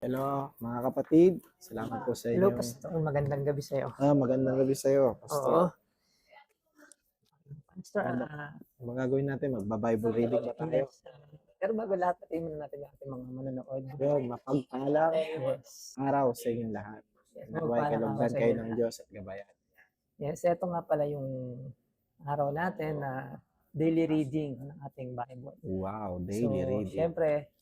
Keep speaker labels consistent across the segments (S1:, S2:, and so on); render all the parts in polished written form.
S1: Hello, mga kapatid. Salamat po sa
S2: Hello,
S1: inyong
S2: Pastor. Magandang gabi sa'yo.
S1: magandang gabi sa iyo,
S2: Oo,
S1: Pastor.
S2: Pastor,
S1: Ano ba ang gagawin natin? Magba-Bible reading ba tayo?
S2: yes. Pero bago lahat, patayin muna natin yung ating mga manonood.
S1: Yun, mapagpalang
S2: Yes.
S1: araw sa inyong lahat.
S2: Yes,
S1: Naway
S2: magpaalam ako
S1: kalugdan
S2: sa
S1: kayo
S2: inyo
S1: ng
S2: lahat.
S1: Diyos at gabayan.
S2: Yes, ito nga pala yung araw natin na daily reading ng ating Bible.
S1: Wow, daily
S2: So,
S1: reading.
S2: syempre,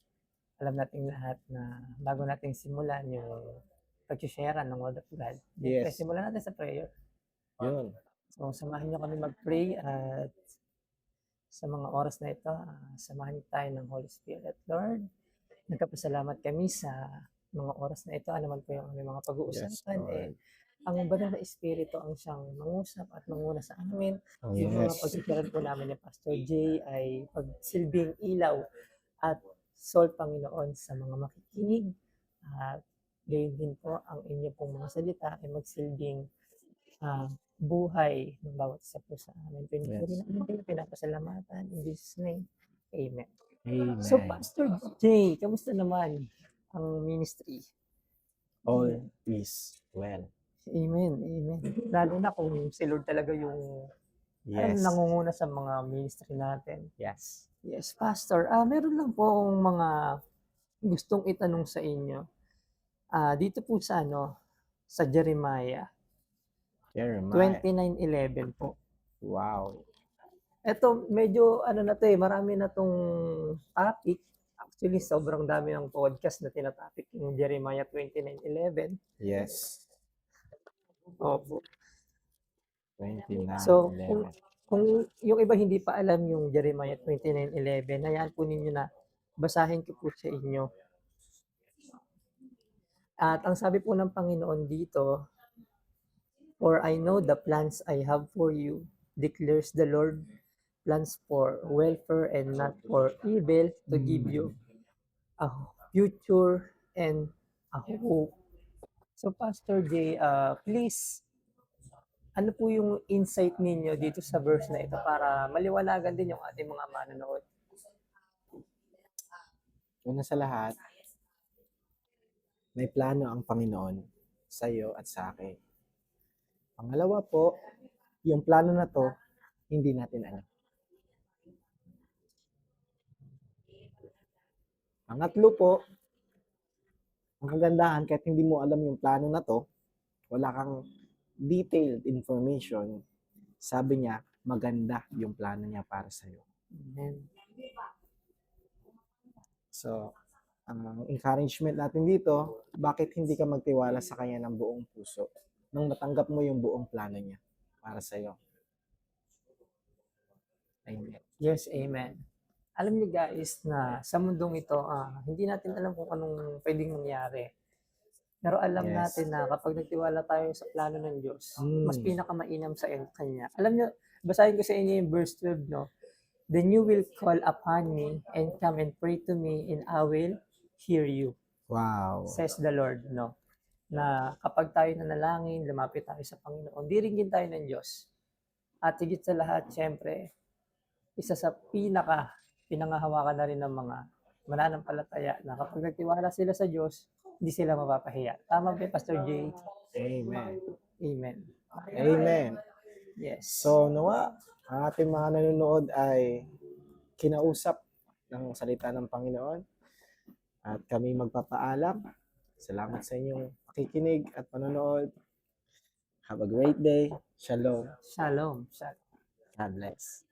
S2: alam nating lahat na bago nating simulan yung pag-share ng Word of God, syempre,
S1: Yes,
S2: simulan natin sa prayer.
S1: yun.
S2: So, samahan niyo kami mag-pray at sa mga oras na ito, samahan niyo tayo ng Holy Spirit. Lord, nagpapasalamat kami sa mga oras na ito. Ano man po yung aming mga
S1: Yes,
S2: pag-uusapan,
S1: Lord.
S2: ang banal na Espiritu ang siyang mangusap at manguna sa amin. Yung mga
S1: Yes.
S2: pagkikaroon po namin ni Pastor Jay ay pagsilbing ilaw at sol, Panginoon, sa mga makikinig. At gayon din po ang inyo pong mga salita ay magsilbing buhay ng bawat isa po sa amin. Pinupuri
S1: Yes.
S2: namin, pinapasalamatan. In Jesus' name, Amen.
S1: Amen.
S2: So, Pastor Jay, kamusta naman ang ministry?
S1: All is well.
S2: Amen, amen. Lalo na kung si Lord talaga yung
S1: Yes.
S2: nangunguna sa mga ministry natin.
S1: Yes.
S2: Yes, Pastor. Meron lang po akong mga gustong itanong sa inyo. Dito po sa sa Jeremiah
S1: Jeremiah.
S2: 29:11 po.
S1: Wow.
S2: Eto medyo na 'to, marami na 'tong topic. Actually, sobrang dami ng podcast na tina-topic yung Jeremiah 29:11.
S1: Yes.
S2: Opo.
S1: 29,
S2: So,
S1: 11.
S2: kung yung iba hindi pa alam yung Jeremiah 29:11, hayaan po ninyo na basahin ko po sa inyo. At ang sabi po ng Panginoon dito, "For I know the plans I have for you, declares the Lord, plans for welfare and not for evil, to give you a future and a hope." So, Pastor Jay, please, ano po yung insight ninyo dito sa verse na ito para maliwanagan din yung ating mga manonood?
S1: Una sa lahat, may plano ang Panginoon sa iyo at sa akin. Pangalawa po, yung plano na to, hindi natin alam. Pangatlo po, ang kagandahan kahit hindi mo alam yung plano na to, wala kang detailed information, sabi niya, maganda yung plano niya para sa iyo.
S2: Amen.
S1: So, ang encouragement natin dito, bakit hindi ka magtiwala sa kanya ng buong puso nung matanggap mo yung buong plano niya para sa iyo. Amen.
S2: Yes, amen. Alam niyo guys na sa mundong ito, hindi natin alam kung anong pwedeng mangyari. Pero alam
S1: Yes.
S2: natin na kapag nagtiwala tayo sa plano ng Diyos, mas pinakamainam sa Kanya. Alam niyo, basahin ko sa inyo yung verse 12, no? "Then you will call upon me and come and pray to me, and I will hear you,"
S1: Wow.
S2: says the Lord, no? Na kapag tayo nanalangin, lumapit tayo sa Panginoon, diringgin tayo ng Diyos. At higit sa lahat, syempre, isa sa pinangahawakan na rin ng mga mananampalataya na kapag nagtiwala sila sa Diyos, hindi sila mapapahiya. Tama ba, Pastor Jay?
S1: Amen.
S2: Amen.
S1: Amen.
S2: Yes.
S1: So, nawa, ang ating mga nanonood ay kinausap ng salita ng Panginoon at kami magpapaalam. Salamat sa inyong pakikinig at panonood. Have a great day. Shalom.
S2: Shalom. Shalom.
S1: God bless.